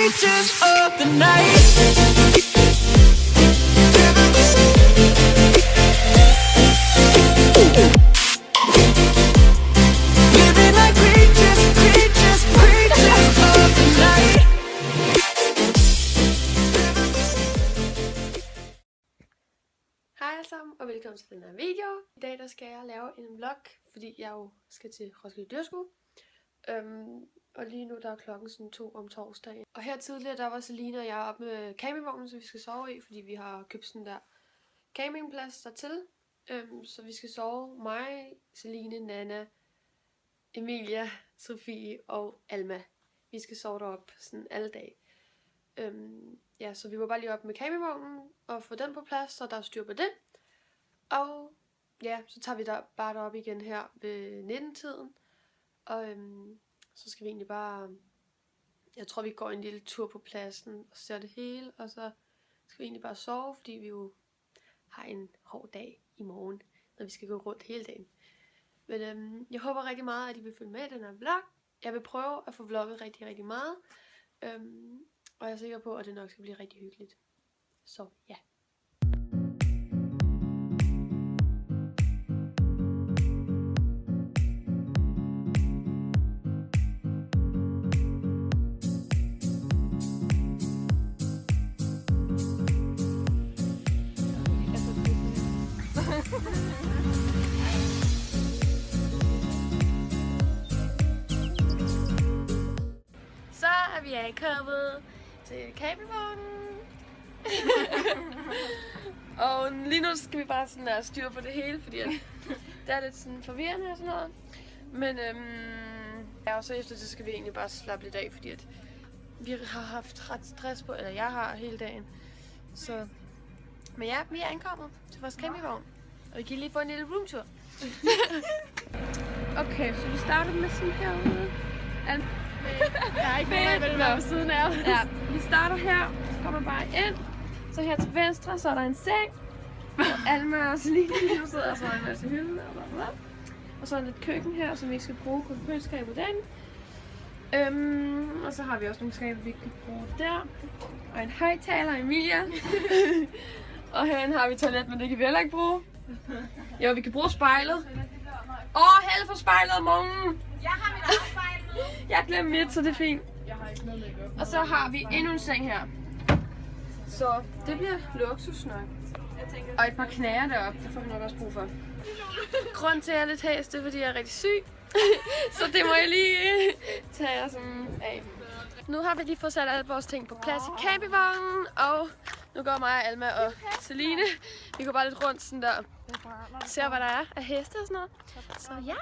creatures of the night. Living like creatures, creatures, creatures of the night. Hej alle sammen, og velkommen til den her video. I dag der skal jeg lave en vlog, fordi jeg jo skal til Roskilde Dyrskue. Og lige nu der er klokken sådan 2 om torsdagen. Og her tidligere der var Celine og jeg oppe med campingvognen, så vi skal sove i, fordi vi har købt sådan der campingplads dertil. Så vi skal sove mig, Celine, Nana, Emilia, Sofie og Alma. Vi skal sove deroppe sådan alle dage. Ja, så vi var bare lige oppe med campingvognen og få den på plads, så der er styr på det. Og ja, så tager vi der bare derop igen her ved 19-tiden. Og så skal vi egentlig bare, jeg tror vi går en lille tur på pladsen og ser det hele. Og så skal vi egentlig bare sove, fordi vi jo har en hård dag i morgen, når vi skal gå rundt hele dagen. Men jeg håber rigtig meget, at I vil følge med i den her vlog. Jeg vil prøve at få vlogget rigtig, rigtig meget. Og jeg er sikker på, at det nok skal blive rigtig hyggeligt. Så ja. Så er vi ankommet til campingvognen. Og lige nu skal vi bare sådan der styre på det hele, fordi at det er lidt sådan forvirrende og sådan noget. Men ja, og så efter det skal vi egentlig bare slappe lidt af, fordi at vi har haft ret stress på, eller jeg har hele dagen. Så, men ja, vi er ankommet til vores campingvogn, og vi kan lige få en lille roomtur. Okay, så vi starter med sådan herude. Der er ikke nogen, der vil være ved siden af os. Ja, vi starter her, så kommer bare ind. Så her til venstre, så er der en seng. Og Alma og Celine sidder, og så er der en masse hylde og bla bla. Og så er der lidt køkken her, som vi ikke skal bruge, kun køleskab på den. Og så har vi også nogle skaber, vi kan bruge der. Og en højtaler, Emilia. Og herinde har vi toilet, men det kan vi heller ikke bruge. Jo, vi kan bruge spejlet. Held for spejlet om morgenen. Jeg har mit eget spejl med. Jeg glemte mit, så det er fint. Jeg har ikke noget makeup. Og så har vi endnu en seng her. Så det bliver luksus nok. Og et par knager deroppe, det får vi nok også brug for. Grunden til at jeg er lidt hæs, det er fordi jeg er rigtig syg. Så det må jeg lige tage jer sådan af. Nu har vi lige fået sat alle vores ting på plads i campingvognen. Og nu går mig, Alma og Celine. Vi går bare lidt rundt sådan der. Ser hvad der er af heste og sådan noget. Så ja.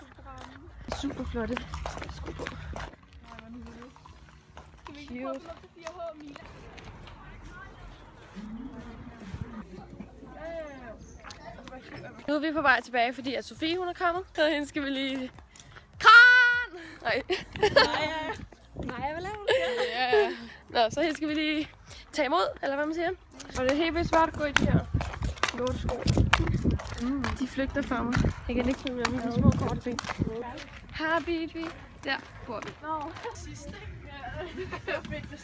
Super flotte sko på. Cute. Nu er vi på vej tilbage, fordi at Sofie hun er kommet. Så hende skal vi lige... Kran! Nej. Nej, hvad laver du? Ja. Nå, så hende skal vi lige tage imod, eller hvad man siger. Og det er helt vildt svært at gå i de her lortesko. De flygter fra mig. Jeg kan ikke finde med mine små korte ben. Her, Bibi. Der bor vi. Nå, sidste.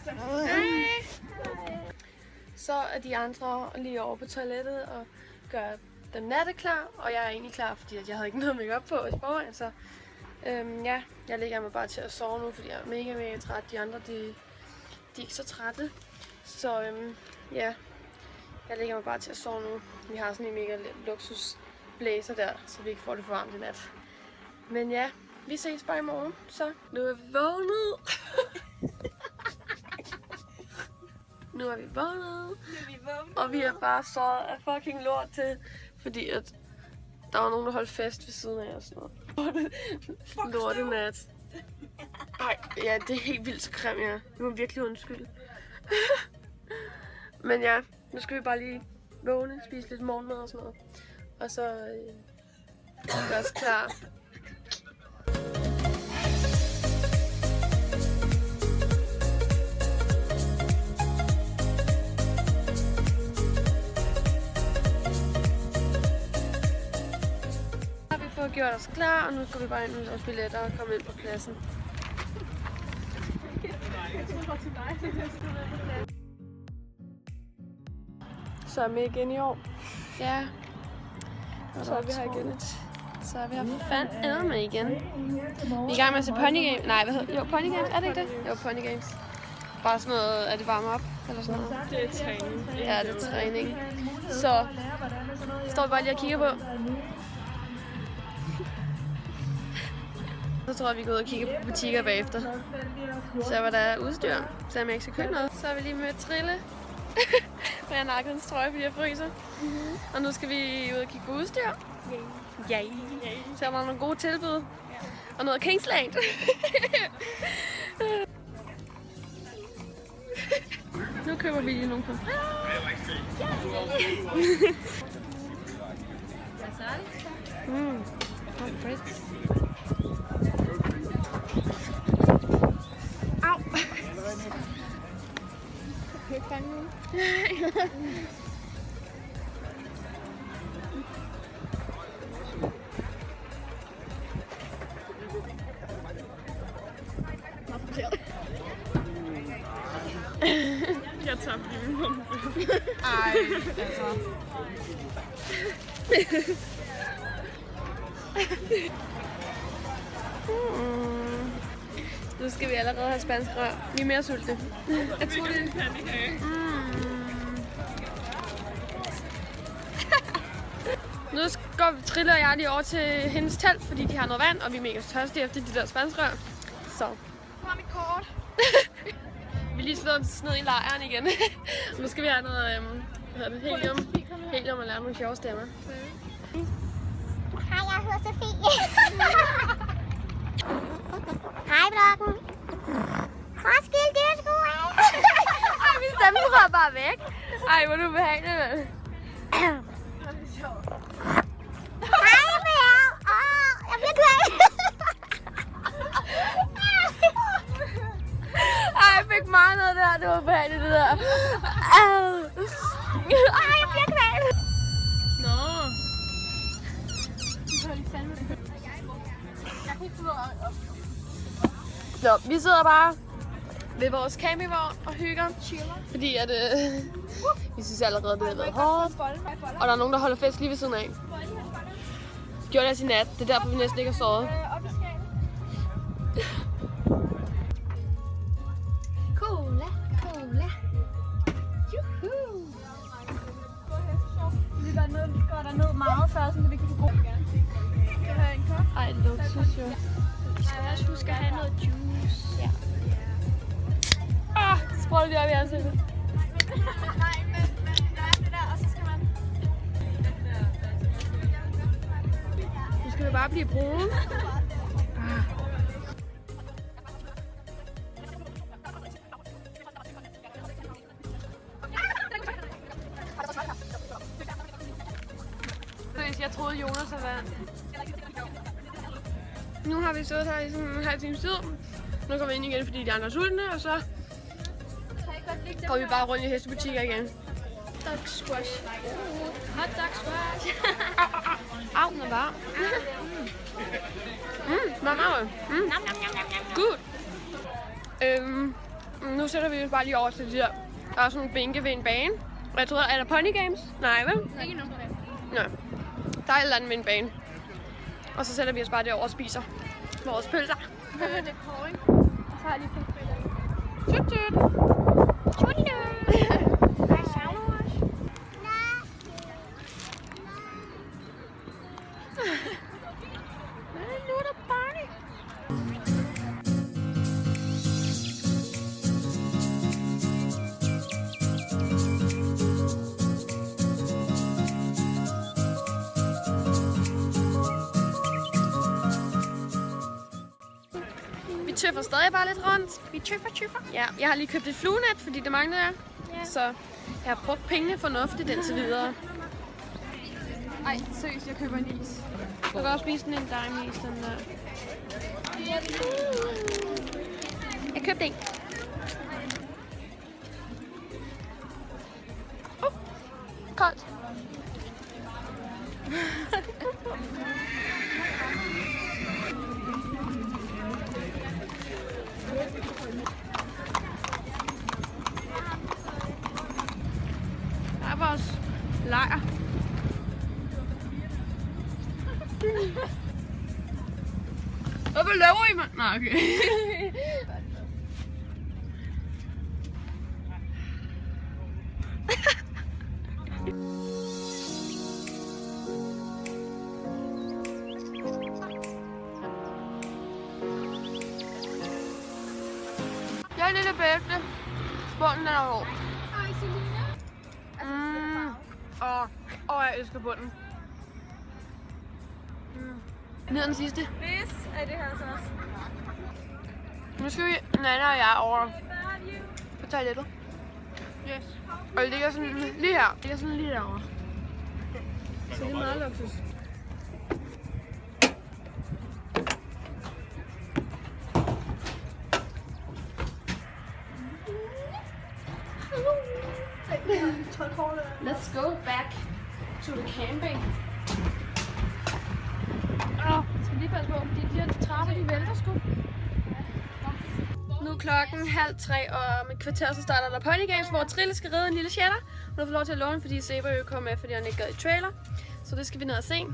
Hej. Så er de andre lige over på toilettet og gør dem natteklar. Og jeg er egentlig klar, fordi jeg havde ikke noget makeup på i forvejen. Så ja, jeg lægger mig bare til at sove nu, fordi jeg er mega, mega træt. De andre, de er ikke så trætte. Så ja, jeg lægger mig bare til at sove nu. Vi har sådan en mega luksus blæser der, så vi ikke får det for varmt i nat. Men ja, vi ses bare i morgen. Så nu er vi vågnet. Nu er vi vågnet. Og vi har bare såret af fucking lort til, fordi at der var nogen, der holdt fest ved siden af os. Lorte nat. Ej, ja, det er helt vildt så grim, ja. Vi må virkelig undskylde. Men ja, nu skal vi bare lige vågne, spise lidt morgenmad og sådan noget. Og så gøre os klar. Vi har gjort os klar, og nu skal vi bare ind med vores billetter og komme ind på pladsen. Jeg tror til dig. Så er vi igen i år. Ja. Så er vi her igen. Så er vi her fandme med igen. Vi er i gang med at se Pony Games. Nej, hvad hedder det? Jo, Pony Games. Er det ikke det? Jo, Pony Games. Bare sådan noget, er det varme op? Eller sådan noget? Det er træning. Ja, det er træning. Så står vi bare lige og kigger på. Så tror jeg, vi går ud og kigger på butikker bagefter. Så hvad der er udstyr, så jeg ikke skal købe noget. Så er vi lige med Trille. For jeg nakkede hans trøje, fordi jeg fryser. Og nu skal vi ud og kigge på udstyr. Ja. Så der var nogle gode tilbud. Og noget Kingsland. Nu køber vi lige nogle på. Au! Kan ikke fange nogen? Jeg tager min pumpe. Ej, altså. Nu skal vi allerede have spansk rør. Vi er mere sultne. Jeg tror det. Nu går vi Trille og jeg lige over til hendes telt, fordi de har noget vand, og vi er mega tørstige efter de der spansk rør. Så. Nu har vi kort. Vi lige slået os ned i lejren igen. Nu skal vi have noget helium og lære nogle sjove stemmer. Hej, jeg hedder Sofie. Hej, bloggen. Roskilde Dyrskue, hej. Ej, min stemme rører bare væk. Ej, hvor er du behageligt, vel? Hej med jer. Jeg bliver kvalt. Ej, jeg fik meget noget der. Det var behageligt, det der. Ej, jeg bliver kvalt. Nå. Nå, vi sidder bare ved vores campingvogn og hygger. Fordi at, vi synes allerede, det har været hårdt. Og der er nogen, der holder fest lige ved siden af. Gjorde det i nat. Det er derfor, vi næsten ikke har sovet. Cola. Juhu. Vi går derned meget før, så vi kan få god. Skal du have en kop? Ej, luksus jo. Vi skal også huske at have noget juice. Ja. Så prøver vi op i ansigtet. Nej, men der er det der, og så skal man... Nu skal vi bare blive brune. Jeg troede, Jonas var vand. Nu har vi siddet her i sådan en halv times tid. Nu går vi ind igen, fordi de andre er sultne, og så går vi bare rundt i hestebutikker igen. Dog squash. Hot dog squash. Au, den er varm. Meget. Good. Nu sætter vi os bare lige over til de der. Der er sådan nogle bænke ved en bane. Og jeg tror, er der Pony Games? Nej, vel? Ikke nu. Nej. Der er et eller andet med en bane. Og så sætter vi os bare derovre og spiser vores pølser. Det er kåre, ikke? Så har jeg lige fået Tut tut. Jeg savner os. Nu er der party. Vi tøffer stadig bare lidt rundt. Vi tøffer. Ja, jeg har lige købt et fluenet, fordi det mangler jeg. Ja. Så jeg har brugt pengene fornuftigt indtil videre. Ej, seriøst, jeg køber en is. Du kan også spise den en dime-is, den der. Jeg købte en. Koldt. lejr. Hvad laver I, mand? Nej, okay. Jeg er lidt af bælte. Bunden er hård. Ej, Selina. Jeg elsker bunden. Ned den sidste. Hvis er det her så også. Nu skal vi, Nana og jeg, over på toilettet. Yes. Og det ligger sådan lige her. Det ligger sådan lige derovre. Så det er meget luksus. Let's go back to the camping. Skal lige passe på, fordi de her trapper, de vælter sgu. Nu er klokken 2:30, og om et kvarter så starter der Pony Games, hvor Trille skal redde en lille shatter. Hun har fået lov til at låne, fordi Saber jo kom med, fordi han ikke gad i trailer. Så det skal vi ned og se.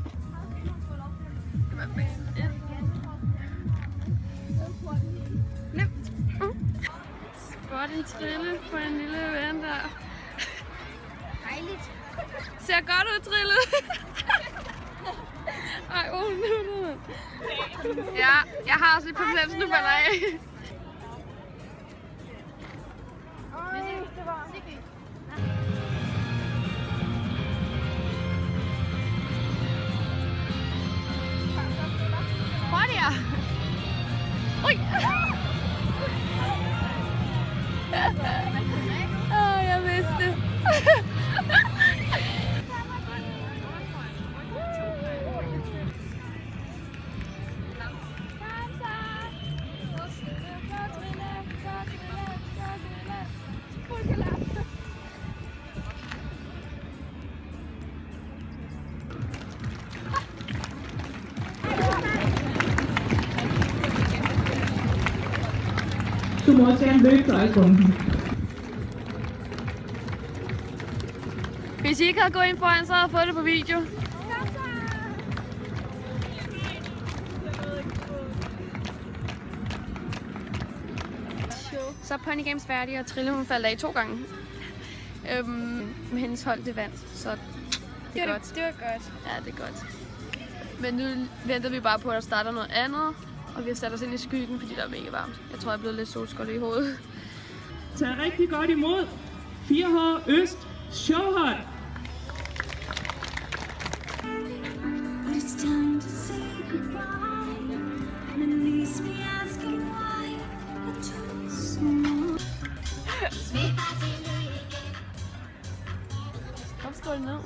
Spot en Trille på en lille ven der. Dejligt. Ser godt ud, Trille. Ej, nu. Ja, jeg har også lidt problemer, så nu falder jeg af. Hurtigere! Ui! Jeg vidste det. Du må også gerne løbe dig i grunden. Hvis I ikke havde gået ind foran, så havde jeg fået det på video. Så er Pony Games færdig, og Trille hun faldt af 2 gange. Hendes hold det vandt, så det er godt. Det var godt. Ja, det er godt. Men nu venter vi bare på, at der starter noget andet. Og vi har sat os ind i skyggen, fordi der er mega varmt. Jeg tror, jeg er blevet lidt solskoldet i hovedet. Tag rigtig godt imod 4H Øst Showhot. It's time to say goodbye. And leaves me asking why I took so long. Kom, skål ned.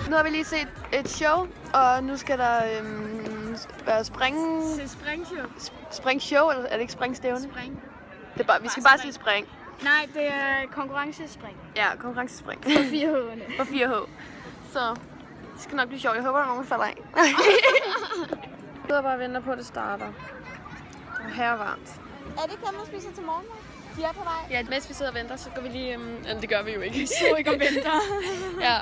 Nu har vi lige set et show, og nu skal der være springshow, eller er det ikke springstævne? Spring. Det er bare, vi skal bare sige spring. Nej, det er konkurrencespring. Ja, konkurrencespring. For 4H'erne. For 4H. Så det skal nok blive sjovt. Jeg håber, der er nogen, der falder af. Jeg sidder bare og venter på, at det starter. Det er her varmt. Er det ikke, man spiser til morgenmad? De er på vej. Ja, mens vi sidder og venter, så går vi lige... Eller det gør vi jo ikke. Vi sidder ikke og venter. Ja,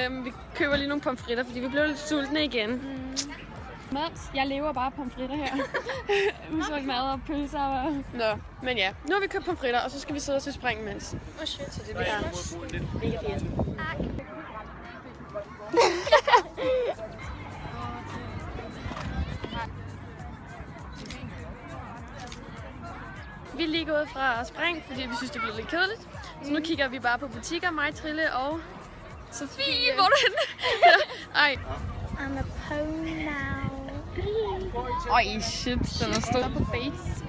vi køber lige nogle pomfritter, fordi vi blev lidt sultne igen. Mads, jeg lever bare pomfritter her. Udsolgt mad og pølser og... Nå, men ja. Nu har vi købt pomfritter, og så skal vi sidde og se spring imens. Oh shit. Så det bliver mega fint. Vi er lige gået fra spring, fordi vi synes, det blev lidt kedeligt. Så nu kigger vi bare på butikker, mig, Trille og Sofie. Hvor er du henne? Ej. I'm a pony now. Ej, shit, den er stor på face.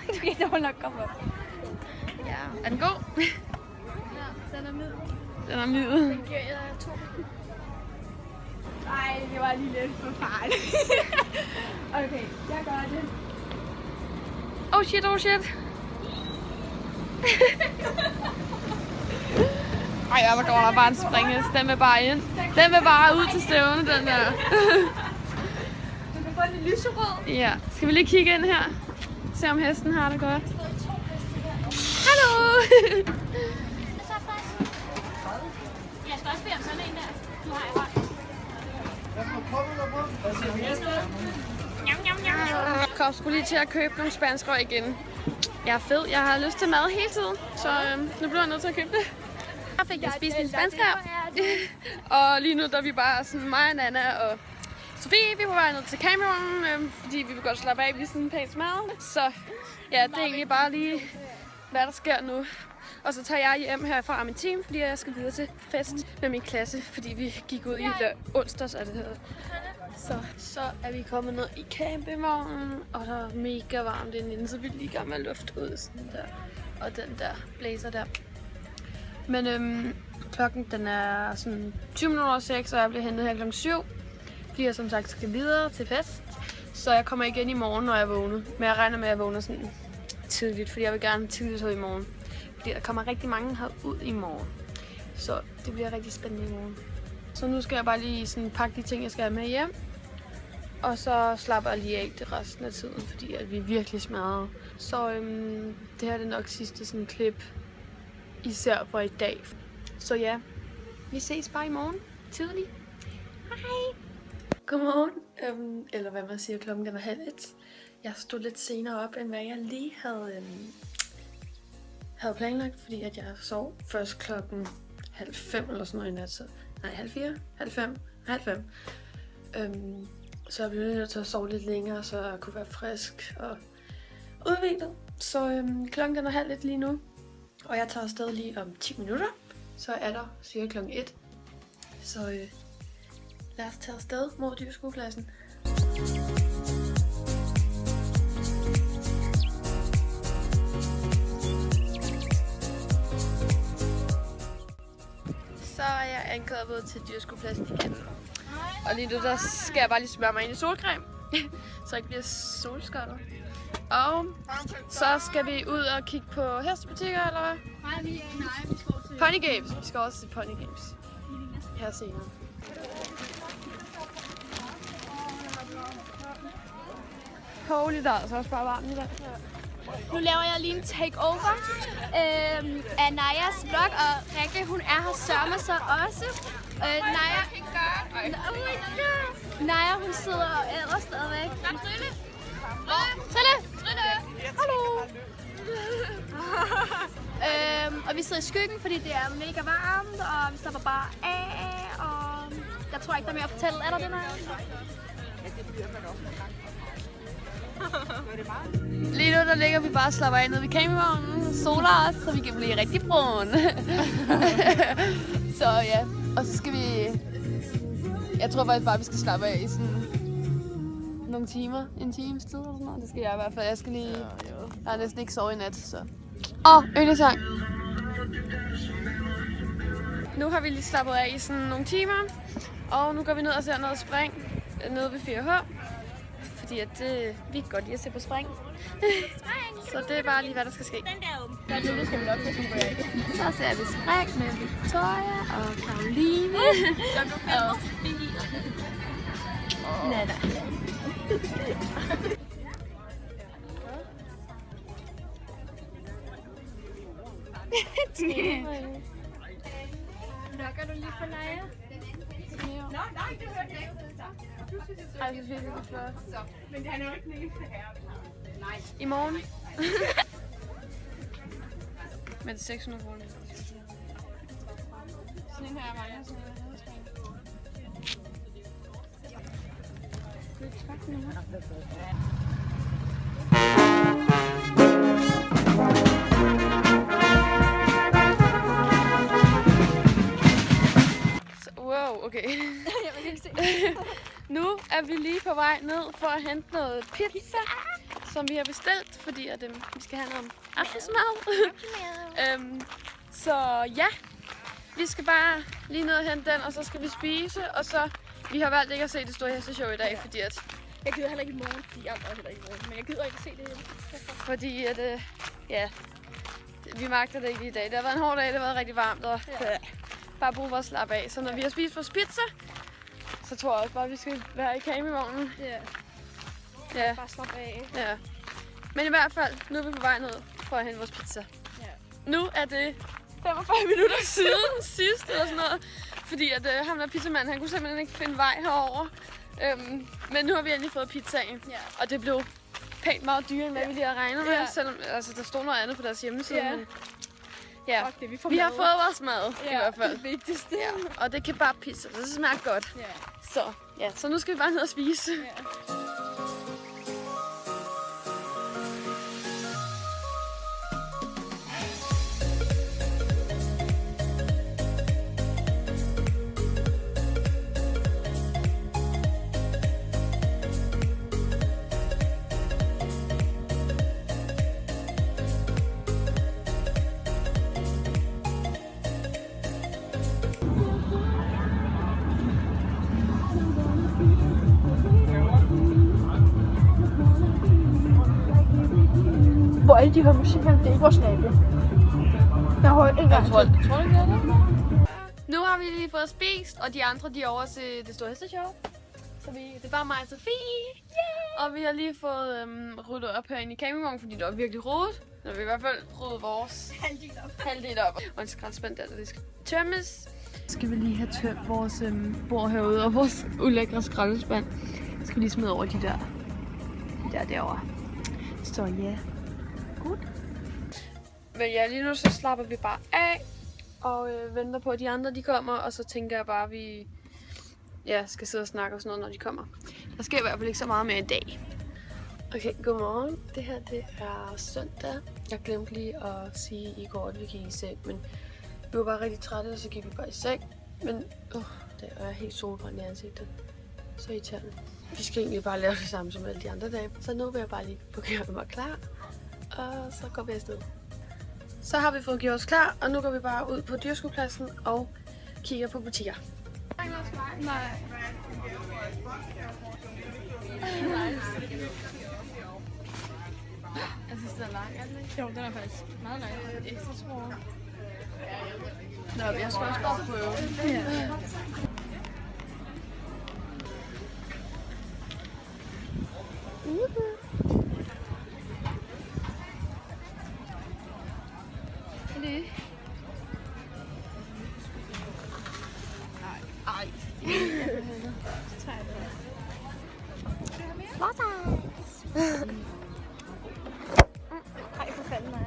Du kan ikke nok komme op. Ja, er den god? Ja, den er middel. Den er middel. Den giver jeg 2. Ej, det var lige lidt for farligt. Okay, jeg gør det. Oh shit, oh shit. Ej, hvor går der bare en springhest. Den vil bare ind. Den vil bare ud til stævne, den der. Du kan få en lyserød. Ja. Skal vi lige kigge ind her? Se om hesten har det godt. Hallo! Jeg skal også bede om sådan en der. Nu har jeg hånd. Jeg kom sgu lige til at købe nogle spanskrør igen. Jeg er fed. Jeg har lyst til mad hele tiden, så nu bliver jeg nødt til at købe det. Jeg fik jeg spist min spanskrør. Og lige nu der er vi bare sådan mig, Nana og Sofie. Vi er på vej ned til Cameron, fordi vi vil godt slappe af. Vi er sådan pænt mad. Så ja, det er egentlig bare lige, hvad der sker nu. Og så tager jeg hjem herfra af min team, fordi jeg skal videre til fest med min klasse, fordi vi gik ud i onsdags, er det her. Så er vi kommet ned i campingvognen, og der er mega varmt indeni, så vi er lige i gang med at lufte ud sådan der. Og den der blazer der. Men klokken den er sådan 20 minutter over 6, og jeg bliver hentet her klokken 7. Fordi jeg som sagt skal videre til fest. Så jeg kommer igen i morgen, når jeg vågner. Men jeg regner med, at jeg vågner sådan tidligt, fordi jeg vil gerne tidligt ud i morgen. Fordi der kommer rigtig mange herud i morgen. Så det bliver rigtig spændende i morgen. Så nu skal jeg bare lige sådan pakke de ting, jeg skal have med hjem. Og så slapper jeg lige af det resten af tiden, fordi at vi er virkelig smadret. Så det her er nok sidste sådan klip, især for i dag. Så ja, vi ses bare i morgen tidligt. Hej! Godmorgen, eller hvad man siger, klokken den er 1:30. Jeg stod lidt senere op, end hvad jeg lige havde planlagt, fordi at jeg sov først klokken 4:30 eller sådan noget i nat. Så, nej, 4:30, 5:30. Så jeg blev nødt til at sove lidt længere, så jeg kunne være frisk og udviklet. Så klokken den er 1:30 lige nu, og jeg tager afsted lige om 10 minutter. Så er der cirka klokken 1. Så lad os tage afsted mod dyrskuepladsen. Så er jeg ankommet til dyrskuepladsen igen. Og lige nu der skal jeg bare lige smøre mig ind i solcreme, så jeg ikke bliver solskottet. Og så skal vi ud og kigge på hestebutikker, eller hvad? Nej, vi skal til Pony Games. Vi skal også til Pony Games her senere. Holy, der er altså også bare varmt i dag. Nu laver jeg lige en takeover af Najas vlog, og Rikke, hun er her sørme så også. Naja, hun sidder og æder stadigvæk. Trille! Hallo! Og vi sidder i skyggen, fordi det er mega varmt, og vi slapper bare af, og jeg tror ikke, der er mere at fortælle. Er der det, Naja? Lige nu der ligger vi bare og slapper af nede ved campingvognen, soler os, så vi kan blive rigtig brun. Så ja, og så skal vi... Jeg tror faktisk bare, vi skal slappe af i sådan nogle timer, en times tid eller sådan noget. Det skal jeg i hvert fald. Jeg skal lige... Jeg har næsten ikke sovet i nat, så... yndlingssang. Nu har vi lige slappet af i sådan nogle timer, og nu går vi ned og ser noget spring nede ved 4H. Fordi at vi kan godt lide at se på spring. Så det er bare lige, hvad der skal ske. Nu skal vi nok til Så ser vi spring med Victoria og Karoline. Og Nana. Lukker du lige for Naja? Nej, det hørte jeg ikke. Ej, det synes jeg er flot. Men han er jo ikke den eneste herre. I morgen. Men 600 kroner. Sådan en her er mange, sådan en her. Wow, okay. Jeg vil lige se. Nu er vi lige på vej ned for at hente noget pizza, som vi har bestilt, fordi at, vi skal have noget aftensmad. Så ja, vi skal bare lige ned og hente den, og så skal vi spise, og så vi har valgt ikke at se det store hesteshow i dag, fordi at... Jeg gider heller ikke i morgen, fordi jeg heller ikke i morgen, men jeg gider ikke se det her. Fordi at, ja, vi magter det ikke lige i dag. Det har været en hård dag, det har været rigtig varmt, og bare brug for at slappe af. Så når vi har spist vores pizza, så tror jeg også bare, at vi skal være i campingvognen. Ja. Bare slappe af. Ja. Men i hvert fald, nu er vi på vej ned for at hente vores pizza. Ja. Nu er det 45 minutter siden sidst, eller sådan noget. Fordi at ham der pizzamanden, han kunne simpelthen ikke finde vej herover. Men nu har vi endelig fået pizzaen. Ja. Og det blev pænt meget dyrere, end hvad vi lige har regnet med. Selvom altså, der stod noget andet på deres hjemmeside. Men ja, Fuck det, vi har fået vores mad i hvert fald. det vigtigste. Ja. Og det er kebabpizza, så det smager godt. Ja. Så nu skal vi bare ned og spise. Ja. Hvor alle de her musik, det er ikke vores nabo. Jeg har hørt en gang. Tror du ikke det? Nu har vi lige fået spist, og de andre de er over til det store hesteshow. Så det er bare mig og Sofie. Yeah! Og vi har lige fået ryddet op herinde i campingvognen, fordi det var virkelig rodet. Når vi i hvert fald ryddet vores halvdel op. Og en skraldespand der, det skal tømmes. Så skal vi lige have tømt vores bord herude og vores ulækre skraldespand. Så skal vi lige smide over de der derovre. Så ja. Godt. Men ja, lige nu så slapper vi bare af og venter på, at de andre de kommer. Og så tænker jeg bare, at vi skal sidde og snakke og sådan noget, når de kommer. Der sker i hvert fald ikke så meget mere i dag. Okay, godmorgen. Det her det er søndag. Jeg glemte lige at sige i går, at vi gik i seng, men vi var bare rigtig trætte, og så gik vi bare i seng. Men det er helt solbrændt i ansigtet. Så irriterende. Vi skal egentlig bare lave det samme som alle de andre dage. Så nu vil jeg bare lige gøre mig klar, og så går vi afsted. Så har vi fået gjort os klar, og nu går vi bare ud på dyrskuepladsen og kigger på butikker. Nej. Jeg synes, den er lang, er den ikke? Jo, den er faktisk meget lang. Ekstra små. Nå, jeg skal også bare prøve. Ja. Ej, for fanden, nej.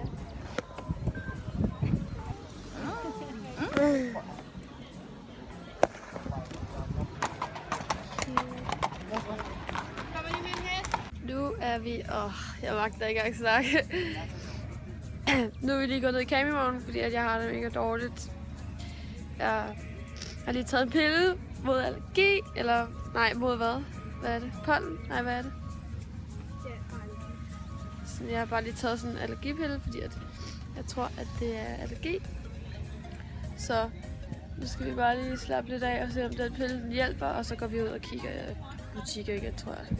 Nu er vi... jeg magter ikke engang snakke. Nu er vi lige gået ned i campingvognen, fordi at jeg har det mega dårligt. Jeg har lige taget en pille mod allergi, eller... Nej, mod hvad? Hvad er det? Pollen? Nej, hvad er det? Så jeg har bare lige taget sådan en allergipille, fordi at jeg tror, at det er allergi. Så nu skal vi bare lige slappe lidt af og se, om den pille den hjælper, og så går vi ud og kigger i butikker igen, tror jeg.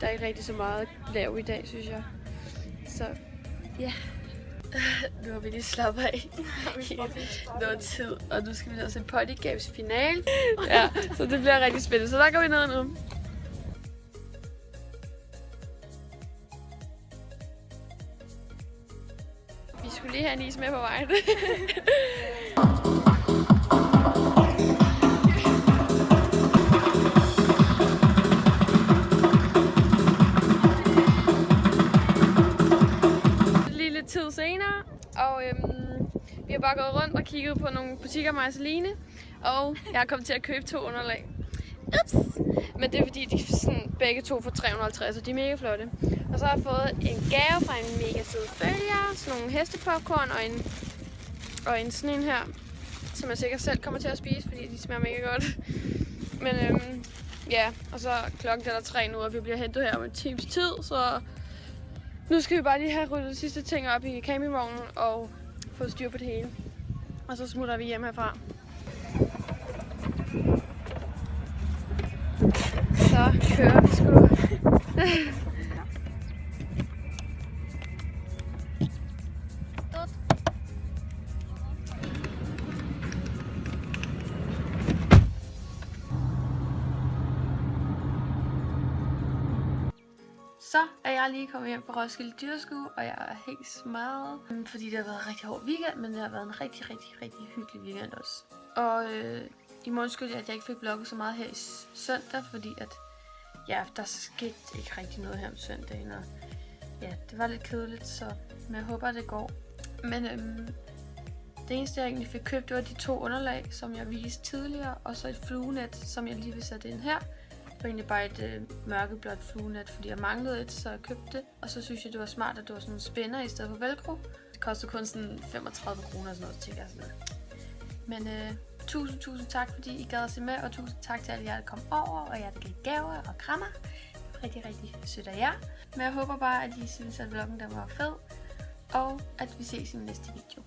Der er ikke rigtig så meget at lave i dag, synes jeg. Så ja, nu har vi lige slappet af i noget tid, og nu skal vi ned til Potty Games finale. Ja, så det bliver rigtig spændende. Så der går vi ned nu. Vi skulle lige have en is med på vejen. Tid senere, og vi har bare gået rundt og kigget på nogle butikker med Celine, og jeg har kommet til at købe 2 underlag. Ups! Men det er fordi, de er sådan, begge to for 350, og de er mega flotte. Og så har jeg fået en gave fra en mega sød følger, sådan nogle hestepopcorn og en sådan en her, som jeg sikkert selv kommer til at spise, fordi de smager mega godt. Men ja, og så klokken er 3 nu, og vi bliver hentet her om en times tid, så nu skal vi bare lige have ryddet de sidste ting op i campingvognen og få styr på det hele. Og så smutter vi hjem herfra. Så kører vi sgu. jeg er lige kommet hjem fra Roskilde Dyrskue, og jeg er helt smadret. Fordi det har været en rigtig hård weekend, men det har været en rigtig hyggelig weekend også. Og i morgen skylder jeg, at jeg ikke fik vlogget så meget her i søndag, fordi at ja, der skete ikke rigtig noget her om søndagen, og ja, det var lidt kedeligt, men jeg håber, at det går. Men det eneste, jeg egentlig fik købt, det var de 2 underlag, som jeg viste tidligere, og så et fluenet, som jeg lige vil sætte ind her. Det var egentlig bare et mørkeblåt fluenet, fordi jeg manglede et, så jeg købte det. Og så synes jeg, det var smart, at det var sådan en spænder i stedet for velcro. Det kostede kun sådan 35 kroner og sådan noget, tænker jeg sådan noget. Men tusind tak, fordi I gad at se med, og tusind tak til alle jer, der kom over, og jer, der gav gaver og krammer. Rigtig sødt af jer. Men jeg håber bare, at I synes, at vloggen der var fed, og at vi ses i næste video.